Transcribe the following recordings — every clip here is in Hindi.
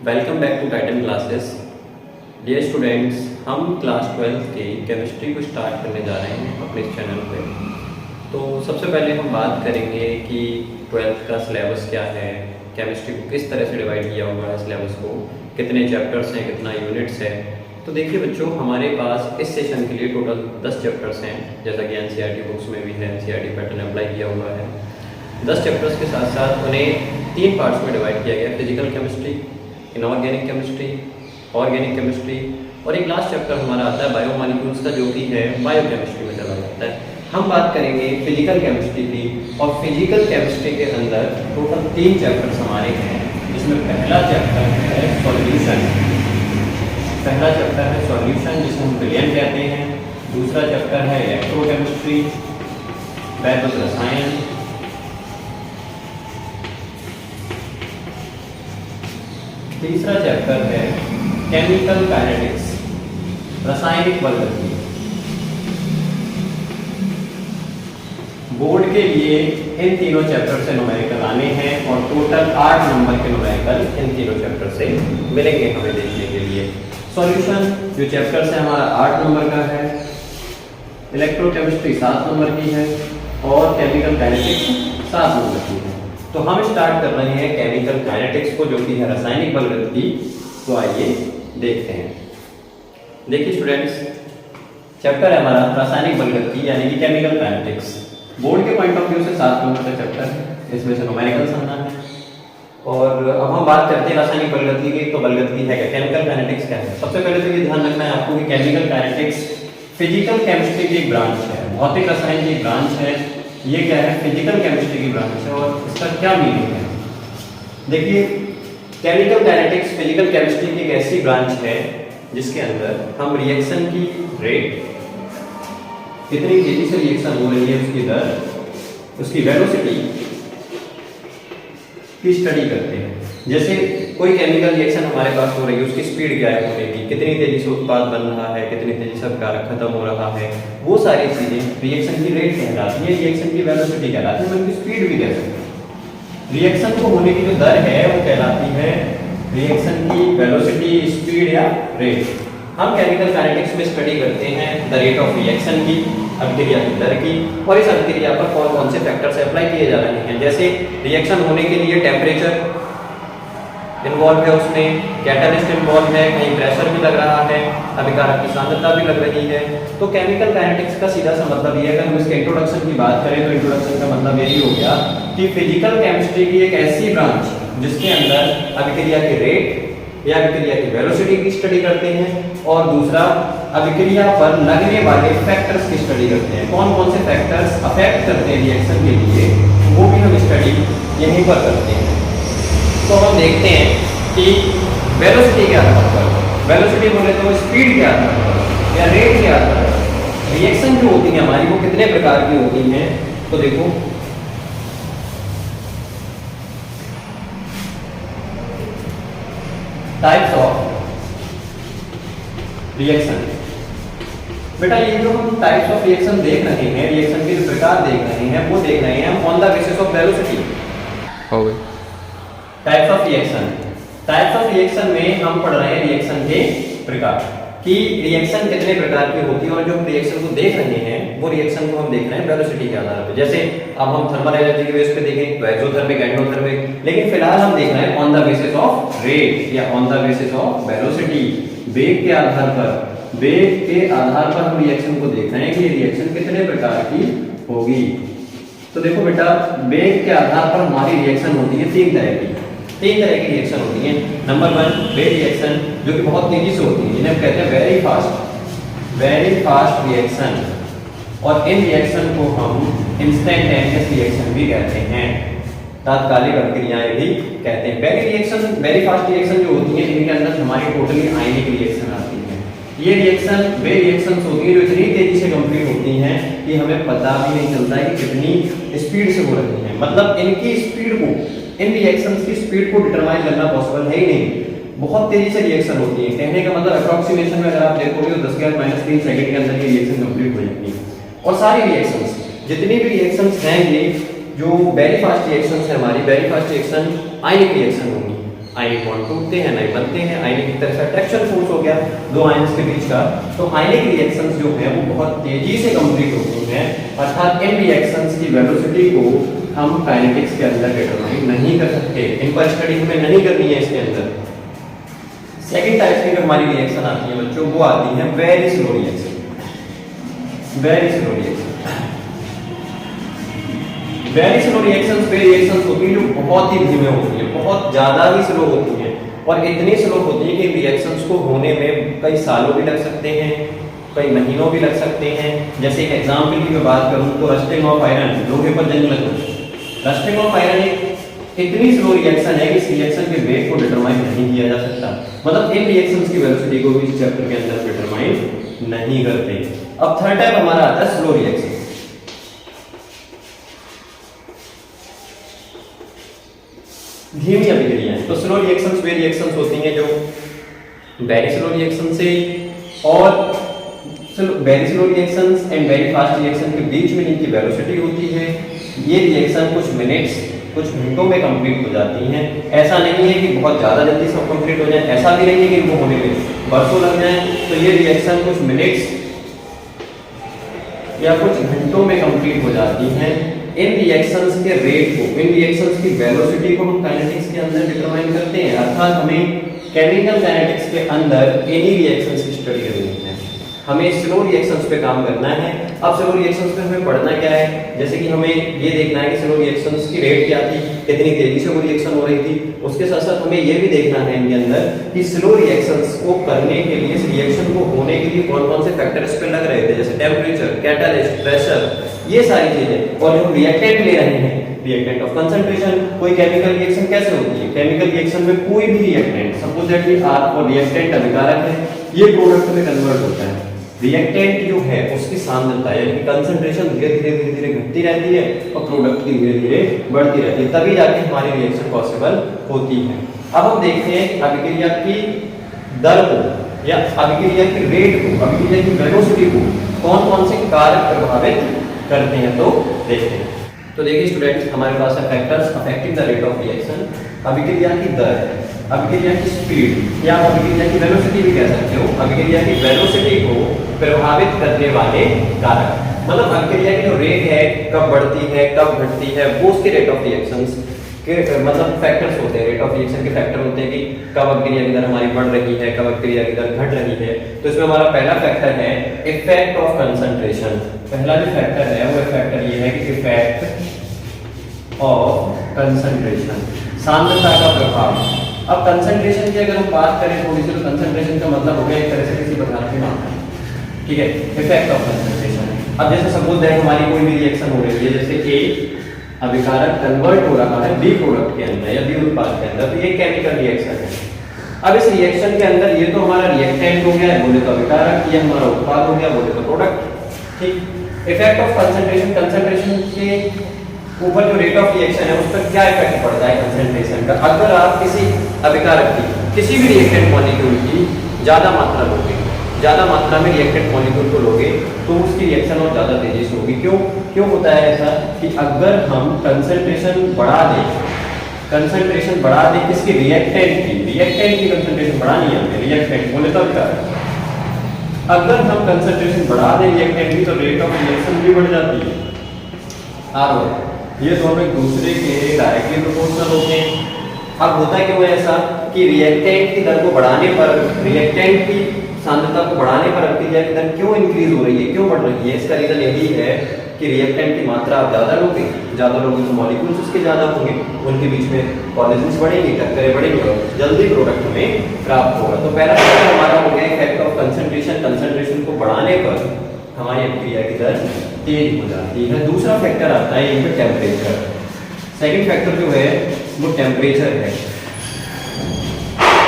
Welcome back to Titan classes. Dear students, हम क्लास 12 की केमिस्ट्री को स्टार्ट करने जा रहे हैं अपने इस चैनल पे। तो सबसे पहले हम बात करेंगे कि 12th का सिलेबस क्या है, केमिस्ट्री को किस तरह से डिवाइड किया हुआ है, सिलेबस को कितने चैप्टर्स हैं, कितना यूनिट्स है। तो देखिए बच्चों, हमारे पास इस सेशन के लिए टोटल 10 चैप्टर्स हैं, जैसा कि एनसीईआरटी बुक्स में भी है, एनसीईआरटी पैटर्न अप्लाई किया हुआ है। 10 चैप्टर्स के साथ साथ उन्हें 3 पार्ट्स में डिवाइड किया गया: physical chemistry, inorganic chemistry, organic chemistry, और एक लास्ट चैप्टर हमारा आता है बायोमॉलिक्यूल्स का, जो कि है बायोकेमिस्ट्री में चला जाता है। हम बात करेंगे फिजिकल केमिस्ट्री की, और फिजिकल केमिस्ट्री के अंदर टोटल 3 चैप्टर्स हमारे हैं, जिसमें पहला चैप्टर है सॉल्यूशन। पहला चैप्टर है सॉल्यूशन, जिसे हम विलयन कहते हैं। दूसरा चैप्टर है इलेक्ट्रोकेमिस्ट्री, वैद्युत रसायन। तीसरा चैप्टर है केमिकल काइनेटिक्स, रासायनिक बलगति। बोर्ड के लिए इन तीनों चैप्टर से न्यूमेरिकल आने हैं, और टोटल 8 नंबर के न्यूमेरिकल इन तीनों चैप्टर से मिलेंगे हमें देखने के लिए। सॉल्यूशन जो चैप्टर से हमारा 8 नंबर का है, इलेक्ट्रोकेमिस्ट्री 7 नंबर की है, और केमिकल काइनेटिक्स 7 नंबर की है। तो हम स्टार्ट कर रहे हैं केमिकल काइनेटिक्स को, जो कि है रासायनिक बलगति। तो आइए देखते हैं। देखिए स्टूडेंट्स, चैप्टर है हमारा रासायनिक बलगति यानी कि केमिकल काइनेटिक्स। बोर्ड के पॉइंट ऑफ व्यू से 7 नंबर का चैप्टर है, इसमें से न्यूमेरिकल्स आना है। और अब हम बात करते हैं रासायनिक बलगति की। तो बलगति है क्या, केमिकल काइनेटिक्स क्या है? सबसे पहले तो ये ध्यान रखना है आपको कि केमिकल काइनेटिक्स फिजिकल केमिस्ट्री की एक ब्रांच है, भौतिक रसायन की एक ब्रांच है। ये क्या है, फिजिकल केमिस्ट्री की ब्रांच है। और इसका क्या मीनिंग है? देखिए, केमिकल काइनेटिक्स फिजिकल केमिस्ट्री की एक ऐसी ब्रांच है जिसके अंदर हम रिएक्शन की रेट, कितनी तेजी से रिएक्शन हो रही है, उसकी दर, उसकी वेलोसिटी की स्टडी करते हैं। जैसे कोई केमिकल रिएक्शन हमारे पास हो रही है, उसकी स्पीड क्या है होने की, कितनी तेजी से उत्पाद बन रहा है, कितनी तेजी से कारक खत्म हो रहा है, वो सारी चीजें रिएक्शन की रेट कहलाती है, रिएक्शन की वेलोसिटी कहलाती है, उनकी स्पीड भी कह सकते हैं। रिएक्शन को होने की जो दर है वो कहलाती है रिएक्शन की वेलोसिटी, स्पीड या रेट। हम केमिकल काइनेटिक्स में स्टडी करते हैं द रेट ऑफ रिएक्शन की, अभिक्रिया की दर की, और इस अभिक्रिया पर कौन कौन से फैक्टर्स अप्लाई किए जा रहे हैं। जैसे रिएक्शन होने के लिए टेम्परेचर इन्वॉल्व है, उसमें कैटलिस्ट इन्वॉल्व है, कहीं प्रेशर भी लग रहा है, अभिकारक की सांद्रता भी लग रही है। तो केमिकल काइनेटिक्स का सीधा सा मतलब ये है, अगर हम इसके इंट्रोडक्शन की बात करें तो इंट्रोडक्शन का मतलब यही हो गया कि फिजिकल केमिस्ट्री की एक ऐसी ब्रांच जिसके अंदर अभिक्रिया की रेट या अभिक्रिया की वेलोसिटी की स्टडी करते हैं, और दूसरा अभिक्रिया पर लगने वाले फैक्टर्स की स्टडी करते हैं। कौन कौन से फैक्टर्स अफेक्ट करते हैं रिएक्शन के लिए, वो भी हम स्टडी यहीं पर करते हैं। तो हम देखते हैं कि वेलोसिटी के आधार पर, वेलोसिटी बोले तो स्पीड के आधार पर या रेट के आधार पर रिएक्शन जो होती है हमारी, वो कितने प्रकार की होती हैं। तो देखो, टाइप्स ऑफ रिएक्शन। बेटा ये जो हम टाइप्स ऑफ रिएक्शन देख रहे हैं, रिएक्शन के जो प्रकार देख रहे हैं, वो देख रहे हैं on the basis of velocity. हो गई types of reaction. Types of reaction में हम पढ़ रहे हैं रिएक्शन के प्रकार, कि रिएक्शन कितने प्रकार की होती है, और जो हम रिएक्शन को देख रहे हैं वो रिएक्शन को हम देख रहे हैं वेलोसिटी के आधार पर। जैसे अब हम थर्मल एनर्जी के बेस पे देखें तो एक्सोथर्मिक, एंडोथर्मिक, लेकिन फिलहाल हम देख रहे हैं on the basis of rate या on the basis of velocity. वेग के आधार पर, वेग के आधार पर हम रिएक्शन को देख रहे हैं कि रिएक्शन कितने प्रकार की होगी। तो देखो बेटा, वेग के आधार पर हमारी रिएक्शन होती है 3 तरह की। 3 तरह की रिएक्शन होती है। नंबर 1 वेग रिएक्शन, जो कि बहुत तेजी से होती है, जिन्हें हम कहते हैं वेरी फास्ट रिएक्शन। और इन रिएक्शन को हम इंस्टेंटेनियस रिएक्शन भी कहते हैं, तात्कालिक अभिक्रियाएं भी कहते हैं। वेरी फास्ट रिएक्शन जो होती है, इनके अंदर हमारी टोटली आयनिक रिएक्शन आती है। ये रिएक्शन वे रिएक्शंस होती हैं जो इतनी तेजी से कंप्लीट होती हैं कि हमें पता भी नहीं चलता है कि कितनी स्पीड से हो रही हैं। मतलब इनकी स्पीड को, इन रिएक्शंस की स्पीड को डिटरमाइन करना पॉसिबल है ही नहीं, बहुत तेजी से रिएक्शन होती है। कहने का मतलब अप्रोक्सीमेशन में अगर आप देखोगे तो 10⁻³ सेकंड के अंदर ये रिएक्शन कंप्लीट हो जाती है। और सारी रिएक्शंस, जितनी भी रिएक्शंस हैं, ये जो वेरी फास्ट रिएक्शंस है हमारी, वेरी फास्ट रिएक्शन आयनिक रिएक्शन होंगी। आयनिक बॉन्ड टूटते हैं, नए बनते हैं। आयनिक एक तरह से अट्रैक्शन फोर्स हो गया दो आयंस के बीच का। तो आयनिक रिएक्शंस जो है वो बहुत तेजी से कंप्लीट होती हैं, अर्थात इन रिएक्शंस की वेलोसिटी को हम काइनेटिक्स के अंदर डिटरमाइन नहीं कर सकते, इन पर स्टडी हमें नहीं करनी है इसके अंदर। सेकंड टाइप की जो हमारी रिएक्शन आती है बच्चों, वो आती है very slow reaction. Very slow reaction, very slow reactions वे रिएक्शंस होती हैं जो बहुत ही धीमे होती हैं, बहुत ज्यादा ही स्लो होती हैं, और इतनी स्लो होती है कि रिएक्शंस को होने में कई सालों भी लग सकते हैं, कई महीनों भी लग सकते हैं। जैसे एक एग्जांपल की मैं बात करूं तो रस्टिंग ऑफ आयरन, लोहे पर जंग लगना। रस्टिंग ऑफ आयरन एक इतनी स्लो रिएक्शन है कि इस रिएक्शन के वेग को डिटरमाइन नहीं किया जा सकता, मतलब इन रिएक्शंस की वेलोसिटी को भी इस चैप्टर के अंदर डिटरमाइन नहीं करते। अब थर्ड टाइप हमारा आता है स्लो रिएक्शन। धीमी अभिक्रियाएं। तो स्लो रिएक्शंस वे रिएक्शंस होती हैं जो वेरी स्लो रिएक्शन से और very slow reactions and very fast reaction के बीच में इनकी वेलोसिटी होती है। ये रिएक्शन कुछ मिनट्स कुछ घंटों में कंप्लीट हो जाती हैं। ऐसा नहीं है कि बहुत ज़्यादा जल्दी सब कंप्लीट हो जाए, ऐसा भी नहीं है कि इनको होने में बरसों लग जाए। तो ये रिएक्शन कुछ मिनट्स या कुछ घंटों में कंप्लीट हो जाती हैं। इन रिएक्शंस के रेट को, इन रिएक्शंस की वेलोसिटी को हम काइनेटिक्स के अंदर डिटरमाइन करते हैं, अर्थात हमें केमिकल काइनेटिक्स के अंदर एनी रिएक्शंस की स्टडी करनी है। हमें स्लो रिएक्शंस पे काम करना है। अब स्लो रिएक्शंस पे हमें पढ़ना क्या है, जैसे कि हमें ये देखना है कि स्लो रिएक्शंस की रेट क्या थी, कितनी तेजी से वो रिएक्शन हो रही थी। उसके साथ साथ हमें ये भी देखना है इनके अंदर कि स्लो रिएक्शंस को करने के लिए, इस रिएक्शन को होने के लिए कौन कौन से फैक्टर इस पे लग रहे थे, जैसे टेम्परेचर, कैटालिस्ट, प्रेशर, ये सारी चीजें। और जो रिएक्टेंट ले रहे हैं, रिएक्टेंट ऑफ कंसंट्रेशन, कोई केमिकल रिएक्शन कैसे होती है, केमिकल रिएक्शन में कोई भी रिएक्टेंट, सपोज दैट कि आप और रिएक्टेंट अभिकारक है, ये प्रोडक्ट में कन्वर्ट होता है। रिएक्टेंट जो है उसकी सांद्रता यानी कि कंसंट्रेशन धीरे धीरे घटती रहती है और प्रोडक्ट की धीरे धीरे बढ़ती रहती है, तभी जाके हमारी रिएक्शन पॉसिबल होती है। अब हम देखते हैं अभिक्रिया की दर को या अभिक्रिया की रेट को, अभिक्रिया की वेलोसिटी को कौन कौन से कारक प्रभावित करते हैं, तो देखते हैं। तो देखिए स्टूडेंट्स, हमारे पास है factors affecting the rate of reaction. अभिक्रिया की दर, अभिक्रिया की स्पीड या अभिक्रिया की वेलोसिटी भी कह सकते हो। अभिक्रिया की वेलोसिटी को प्रभावित करने वाले कारक, मतलब अभिक्रिया की जो रेट है, कब बढ़ती है कब घटती है, वो उसके रेट ऑफ रिएक्शंस के मतलब फैक्टर्स होते हैं। रेट ऑफ रिएक्शन के फैक्टर होते हैं कि कब अभिक्रिया की दर हमारी बढ़ रही है, कब अभिक्रिया की दर घट रही है। तो इसमें हमारा पहला फैक्टर है इफेक्ट ऑफ कंसंट्रेशन। पहला जो फैक्टर है वो फैक्टर ये है कि इफेक्ट ऑफ कंसंट्रेशन, सांद्रता का प्रभाव। अब कंसंट्रेशन की अगर हम बात करें थोड़ी सी, तो कंसंट्रेशन का मतलब हो गया एक तरह से किसी प्रकार की मात्रा, ठीक है। इफेक्ट ऑफ कंसंट्रेशन, अब जैसे सपोज दैट हमारी कोई भी रिएक्शन हो रही है, जैसे ए अभिकारक कन्वर्ट हो रहा है बी प्रोडक्ट के अंदर या बी उत्पाद के अंदर, तो ये केमिकल रिएक्शन है। अब इस रिएक्शन के अंदर ये तो हमारा रिएक्टेंट हो गया, बोले तो अभिकारक, ये हमारा उत्पाद हो गया, बोले तो प्रोडक्ट, ठीक। इफेक्ट ऑफ कंसंट्रेशन, कंसंट्रेशन के ऊपर जो रेट ऑफ रिएक्शन है उस पर क्या इफेक्ट पड़ता है कंसंट्रेशन का। अगर आप किसी अभिकारक की, किसी भी रिएक्टेंट मॉलिक्यूल की ज्यादा मात्रा लोगे, ज्यादा मात्रा में रिएक्टेंट मॉलिक्यूल को लोगे, तो उसकी रिएक्शन और ज्यादा तेजी से होगी। क्यों होता है ऐसा कि अगर हम कंसंट्रेशन बढ़ा दें, कंसंट्रेशन बढ़ा दें किसकी, रिएक्टेंट की कंसंट्रेशन बढ़ानी है हमें, रिएक्टेंट बोले तो अभिकारक। अगर हम कंसंट्रेशन बढ़ा दें रिएक्टेंट की, तो रेट ऑफ रिएक्शन भी बढ़ जाती है। आर ये दोनों एक दूसरे के डायरेक्टली प्रोपोर्शनल होते हैं। अब होता क्यों है ऐसा कि रिएक्टेंट की दर को बढ़ाने पर, रिएक्टेंट की सांद्रता को बढ़ाने पर अभिक्रिया की दर क्यों इंक्रीज हो रही है, क्यों बढ़ रही है? इसका रीजन यही है कि रिएक्टेंट की मात्रा आप ज्यादा लोगे तो मॉलिक्यूल्स उसके ज्यादा होंगे, उनके बीच में कोलिजन्स बढ़ेंगी, टक्करें बढ़ेंगी और जल्दी प्रोडक्ट हमें प्राप्त होगा। तो पहला फैक्टर हमारा हो गया इफेक्ट ऑफ कंसंट्रेशन, कंसंट्रेशन को बढ़ाने पर हमारी अभिक्रिया की दर तेज हो जाती है। दूसरा फैक्टर आता है यहाँ पे टेम्परेचर। सेकंड फैक्टर जो है वो टेम्परेचर है।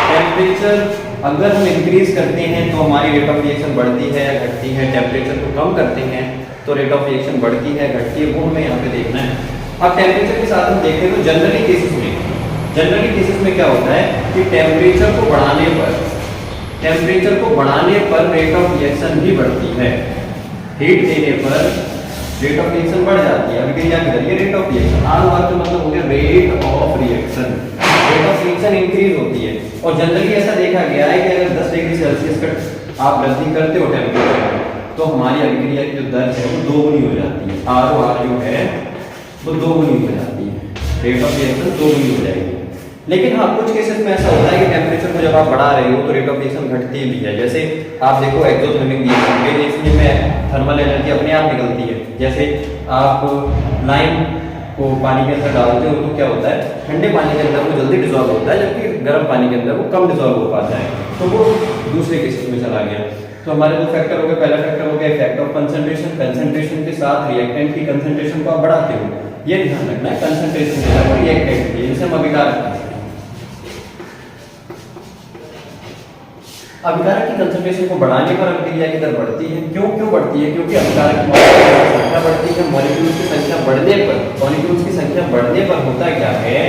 टेम्परेचर अगर हम इंक्रीज करते हैं तो हमारी रेट ऑफ रिएक्शन बढ़ती है या घटती है, टेम्परेचर को कम करते हैं तो रेट ऑफ रिएक्शन बढ़ती है घटती है, वो हमें यहाँ पे देखना है। अब टेम्परेचर के साथ हम देखते हैं तो जनरली केसेस में क्या होता है कि टेम्परेचर को बढ़ाने पर रेट ऑफ रिएक्शन भी बढ़ती है। हीट देने पर रेट ऑफ रिएक्शन बढ़ जाती है। अभिक्रिया की दर, ये रेट ऑफ रिएक्शन, आर का मतलब हो गया rate of reaction. Rate of reaction increase होती है। और जनरली ऐसा देखा गया है कि अगर 10 डिग्री सेल्सियस का आप वृद्धि करते हो टेम्परेचर में, तो हमारी अभिक्रिया की जो दर है वो दोगुनी हो जाती है। ROR जो है वो दोगुनी हो जाती है, रेट ऑफ रिएक्शन दोगुनी हो जाएगी। लेकिन हाँ, कुछ केसेस में ऐसा होता है कि टेम्परेचर को जब आप बढ़ा रहे हो तो रेट ऑफ रिएक्शन घटती भी है। जैसे आप देखो एक्सोथर्मिक रिएक्शन में थर्मल एनर्जी अपने आप निकलती है। जैसे आप लाइम को पानी के अंदर डालते हो तो क्या होता है, ठंडे पानी के अंदर वो जल्दी डिजॉल्व होता है, जबकि गर्म पानी के अंदर वो कम डिजॉल्व हो पाता है। तो वो दूसरे केसेस में चला गया। तो हमारे दो फैक्टर हो गए। पहला फैक्टर हो गया इफेक्ट ऑफ कंसंट्रेशन, कंसंट्रेशन के साथ रिएक्टेंट की कंसंट्रेशन को आप बढ़ाते हो, ये ध्यान रखना है। कंसंट्रेशन के साथ रिएक्टेंट की, जिसे हम अभिकारक कहते हैं। अभिकारक की कंसंट्रेशन को बढ़ाने पर अभिक्रिया की दर बढ़ती है। क्यों बढ़ती है? क्योंकि अभिकारक की संख्या बढ़ती है। मॉलिक्यूल्स की संख्या बढ़ने पर होता क्या है,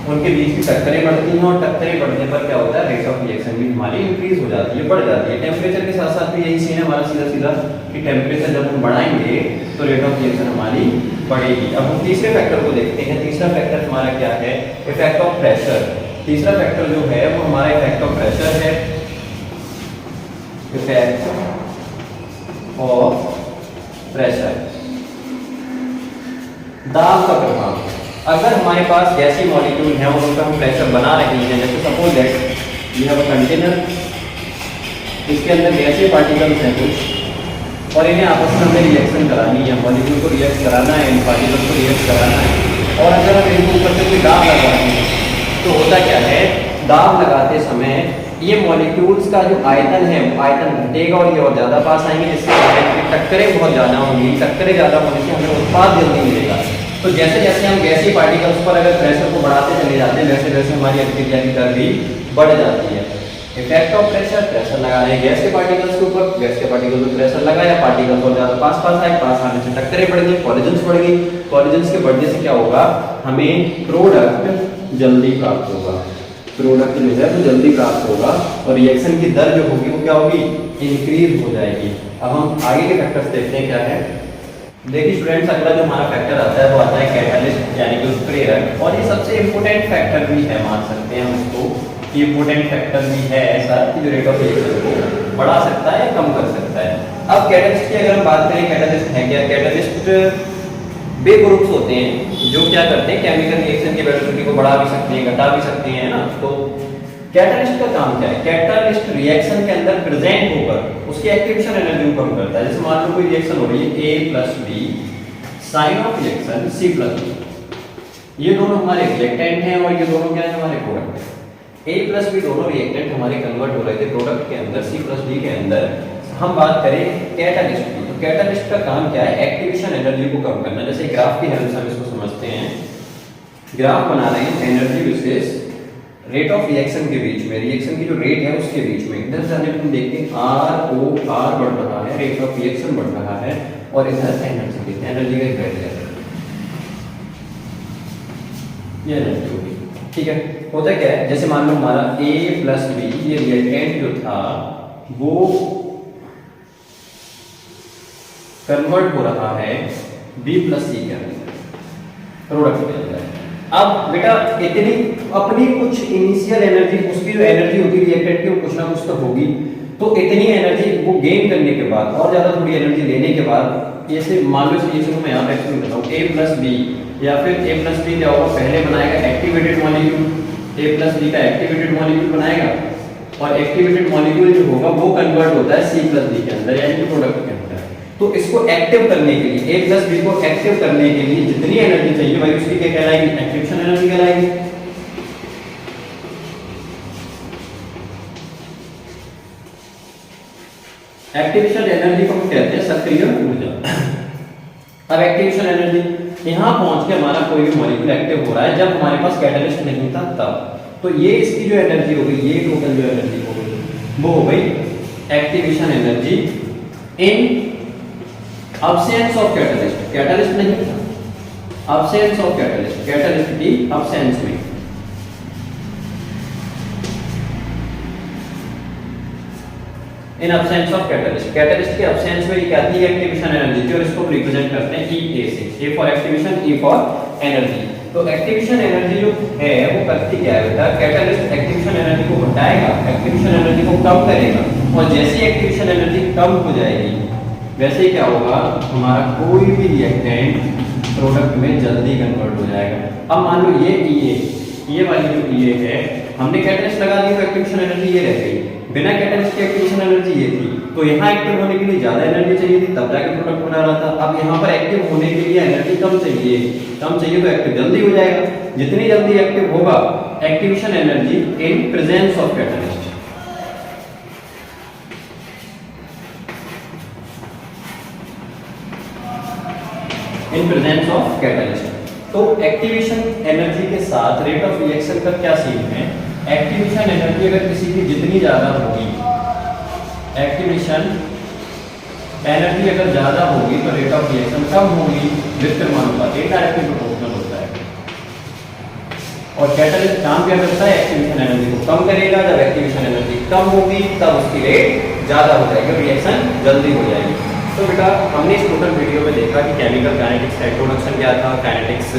उनके बीच की टक्करें बढ़ती हैं, और टक्करें बढ़ने पर क्या होता है, रेट ऑफ रिएक्शन भी हमारी इंक्रीज हो जाती है, बढ़ जाती है। टेम्परेचर के साथ साथ भी यही सीन है हमारा सीधा कि टेम्परेचर जब हम बढ़ाएंगे तो रेट ऑफ रिएक्शन हमारी बढ़ेगी। अब हम तीसरे फैक्टर को देखते हैं। तीसरा फैक्टर हमारा क्या है, इफेक्ट ऑफ प्रेशर। तीसरा फैक्टर जो है वो हमारा इफेक्ट ऑफ प्रेशर है। इफेक्ट ऑफ प्रेशर, दाब का प्रभाव। अगर हमारे पास गैसीय मॉलिक्यूल है और उनका हम प्रेशर बना रहे हैं, जैसे सपोज दैट ये है कंटेनर, इसके अंदर गैसीय पार्टिकल्स हैं कुछ, और इन्हें आपस में हमें रिएक्शन करानी है, मॉलिक्यूल को रिएक्ट कराना है, इन पार्टिकल्स को रिएक्ट कराना है। और अगर हम इनके ऊपर से कोई दाब लगाते हैं तो होता क्या है, दाब लगाते समय ये मॉलिक्यूल्स का जो आयतन है वो आयतन घटेगा और ये और ज्यादा पास आएंगे, जिससे टक्करें बहुत ज्यादा होंगी। टक्करें ज्यादा होने से हमें उत्पाद जल्दी मिलेगा। तो जैसे जैसे हम गैसीय पार्टिकल्स पर अगर प्रेशर को बढ़ाते चले जाते हैं, वैसे वैसे हमारी अभिक्रिया की दर भी बढ़ जाती है। इफेक्ट ऑफ प्रेशर, प्रेशर लगा रहे हैं गैस के पार्टिकल्स के ऊपर, गैस के पार्टिकल्स में प्रेशर लगाया, पार्टिकल्स और ज्यादा पास आए, पास आने से टक्करें बढ़ गई, कॉलिजन्स बढ़ गई। कॉलिजन्स के बढ़ने से क्या होगा, हमें प्रोडक्ट जल्दी प्राप्त होगा। प्रोडक्ट जो है वो जल्दी प्राप्त होगा और रिएक्शन की दर जो होगी वो क्या होगी, इंक्रीज हो जाएगी। अब हम आगे के फैक्टर्स देखते हैं क्या है। देखिए स्टूडेंट्स, अगला जो हमारा फैक्टर आता है वो आता है कैटलिस्ट, यानी कि उत्प्रेरक। और ये सबसे इंपॉर्टेंट फैक्टर भी है, मान सकते हैं हम इसको, ये इंपॉर्टेंट फैक्टर भी है ऐसा कि जो रेट ऑफ रिएक्शन को बढ़ा सकता है, कम कर सकता है। अब कैटलिस्ट की अगर हम बात करें, कैटलिस्ट है क्या, कैटलिस्ट वे ग्रुप्स होते हैं जो क्या करते हैं, केमिकल रिएक्शन की वेलोसिटी को बढ़ा भी सकते हैं, घटा भी सकते हैं ना। तो कैटलिस्ट का काम क्या है, कैटलिस्ट रिएक्शन के अंदर प्रेजेंट होकर उसकी एक्टिवेशन एनर्जी को कम करता है। जैसे मान लो कोई रिएक्शन हो रही है A plus B, sign of reaction C plus B, ये दोनों हमारे रिएक्टेंट हैं और ये दोनों क्या है, हमारे प्रोडक्ट हैं। A प्लस B दोनों रिएक्टेंट हमारे कन्वर्ट हो रहे थे प्रोडक्ट के अंदर, C प्लस D के अंदर। हम बात करें कैटलिस्ट की, तो कैटलिस्ट का काम क्या है, एक्टिवेशन एनर्जी को कम करना। जैसे ग्राफ की हेल्प से हम इसको समझते हैं। ग्राफ बना रहे हैं energy versus rate of reaction के बीच में, रिएक्शन की जो रेट है उसके बीच में। इधर से हम देखते हैं ROR बढ़ रहा है, रेट ऑफ रिएक्शन बढ़ रहा है, और इधर एनर्जी देखते हैं, एनर्जी का एक ग्रेड है, ये एनर्जी होगी। ठीक है, होता क्या है, जैसे मान लो हमारा A प्लस B ये रिएक्टेंट जो था वो कन्वर्ट हो रहा है B प्लस C के अंदर, प्रोडक्ट के अंदर। अब बेटा इतनी अपनी कुछ इनिशियल एनर्जी, उसकी जो एनर्जी होगी रिएक्टेंट की, वो कुछ ना कुछ तो होगी। तो इतनी एनर्जी वो गेन करने के बाद और ज्यादा थोड़ी एनर्जी लेने के बाद, जैसे मान लो इस मैं यहाँ पे एक्सप्लेन करता हूँ, A प्लस B या फिर A प्लस B क्या होगा, पहले बनाएगा activated molecule, A plus B का एक्टिवेटेड मॉलिक्यूल बनाएगा, और एक्टिवेटेड मॉलिक्यूल जो होगा वो कन्वर्ट होता है C प्लस D के अंदर, यानी कि प्रोडक्ट के अंदर। तो इसको एक्टिव करने के लिए, A प्लस B को एक्टिव करने के लिए जितनी एनर्जी चाहिए भाई उसकी क्या कहलाएगी, एक्टिवेशन एनर्जी कहलाएगी। एक्टिवेशन एनर्जी को हम कहते हैं सक्रिय ऊर्जा। अब एक्टिवेशन एनर्जी यहां पहुंच के हमारा कोई भी मॉलिक्यूल एक्टिव हो रहा है, जब हमारे पास कैटलिस्ट नहीं था तब। तो ये इसकी जो एनर्जी हो गई, ये टोटल जो एनर्जी हो गई वो हो गई activation energy in absence of catalyst. Catalyst नहीं था, absence ऑफ कैटलिस्ट, कैटलिस्ट की absence में। इन absence ऑफ कैटलिस्ट, कैटलिस्ट के absence में ये क्या थी, एक्टिवेशन एनर्जी थी, और इसको रिप्रेजेंट करते हैं E A से, A for activation, E for energy. तो एक्टिवेशन एनर्जी जो है वो करती क्या है बेटा, कैटलिस्ट एक्टिवेशन एनर्जी को घटाएगा, एक्टिवेशन एनर्जी को कम करेगा, और जैसे एक्टिवेशन एनर्जी कम हो जाएगी वैसे ही क्या होगा, हमारा कोई भी रिएक्टेंट प्रोडक्ट में जल्दी कन्वर्ट हो जाएगा। अब मान लो ये वाली जो ये है, हमने कैटलिस्ट लगा दी तो एक्टिवेशन एनर्जी ये रह गई, बिना कैटलिस्ट की एक्टिवेशन एनर्जी ये थी, तो यहाँ एक्टिव होने के लिए ज्यादा एनर्जी चाहिए थी तब जाके प्रोडक्ट बना रहा था। अब यहाँ पर एक्टिव होने के लिए एनर्जी कम चाहिए तो एक्टिव जल्दी हो जाएगा। जितनी जल्दी एक्टिव होगा activation energy in presence of catalyst, in presence of catalyst. तो एक्टिवेशन एनर्जी के साथ रेट ऑफ रिएक्शन का क्या सीन है, एक्टिवेशन एनर्जी अगर किसी की जितनी ज्यादा होगी, एक्टिवेशन एनर्जी अगर ज्यादा होगी तो रेट ऑफ रिएक्शन कम होगी, व्युत्क्रमानुपात डायरेक्टली प्रोपोर्शनल होता है। और कैटलिस्ट काम क्या करता है, एक्टिवेशन एनर्जी को कम करेगा, जब एक्टिवेशन एनर्जी कम होगी तब उसकी रेट ज्यादा हो जाएगी, रिएक्शन जल्दी हो जाएगी। तो बेटा हमने इस टोटल वीडियो में देखा कि केमिकल काइनेटिक्स का इंट्रोडक्शन क्या था, काइनेटिक्स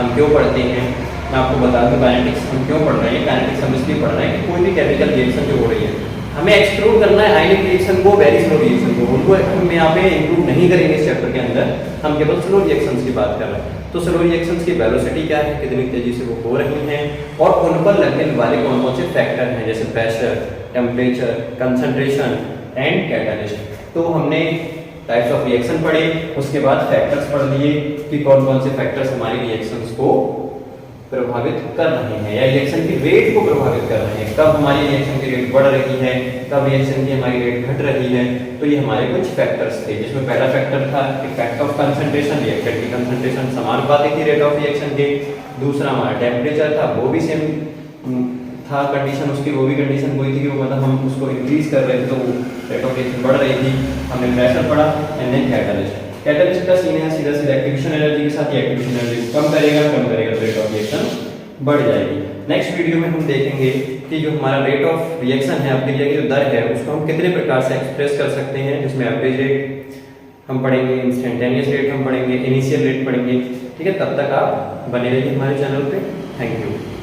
हम क्यों पढ़ते हैं। मैं आपको बता दूं काइनेटिक्स हम क्यों पढ़ रहे हैं, काइनेटिक्स हम इसलिए पढ़ रहे हैं कि कोई भी केमिकल रिएक्शन जो हो रही है हमें एक्सक्लूड करना है आयनिक रिएक्शन को, वेरी स्लो रिएक्शन को, उनको हम यहाँ पे इंक्लूड नहीं करेंगे इस चैप्टर के अंदर, हम केवल स्लो रिएक्शंस की बात कर रहे हैं। तो स्लो रिएक्शंस की वेलोसिटी क्या है, कितनी तेजी से वो हो रही हैं, और उन पर लगने वाले कौन कौन से फैक्टर हैं, जैसे pressure, temperature, concentration and catalyst. तो हमने टाइप्स ऑफ रिएक्शन पढ़े, उसके बाद फैक्टर्स पढ़ लिए कि कौन कौन से फैक्टर्स हमारी रिएक्शंस को प्रभावित कर रहे हैं या रिएक्शन की रेट को प्रभावित कर रहे हैं, कब हमारी रिएक्शन की रेट बढ़ रही है, कब रिएक्शन की हमारी रेट घट रही है। तो ये हमारे कुछ फैक्टर्स थे, जिसमें पहला फैक्टर था इफेक्ट ऑफ कंसंट्रेशन, रिएक्टेंट की कंसंट्रेशन समानुपाती थी रेट ऑफ रिएक्शन के। दूसरा हमारा टेम्परेचर था, वो भी सेम था कंडीशन उसकी, वो भी कंडीशन वही थी कि वो मतलब हम उसको इंक्रीज कर रहे थे तो रेट ऑफ रिएक्शन बढ़ रही थी। हमने प्रेशर पढ़ा एंड देन कैटलिस्ट। कैटलिस्ट का सीन है सीधा एक्टिवेशन एनर्जी के साथ ही एक्टिवेशन एनर्जी कम करेगा तो रेट ऑफ रिएक्शन बढ़ जाएगी। नेक्स्ट वीडियो में हम देखेंगे कि जो हमारा रेट ऑफ रिएक्शन है, अभिक्रिया की जो दर है, उसको हम कितने प्रकार से एक्सप्रेस कर सकते हैं, जिसमें एवरेज रेट हम पढ़ेंगे, इंस्टेंटेनियस रेट हम पढ़ेंगे, इनिशियल रेट पढ़ेंगे। ठीक है, तब तक आप बने रहिए हमारे चैनल पे। Thank you.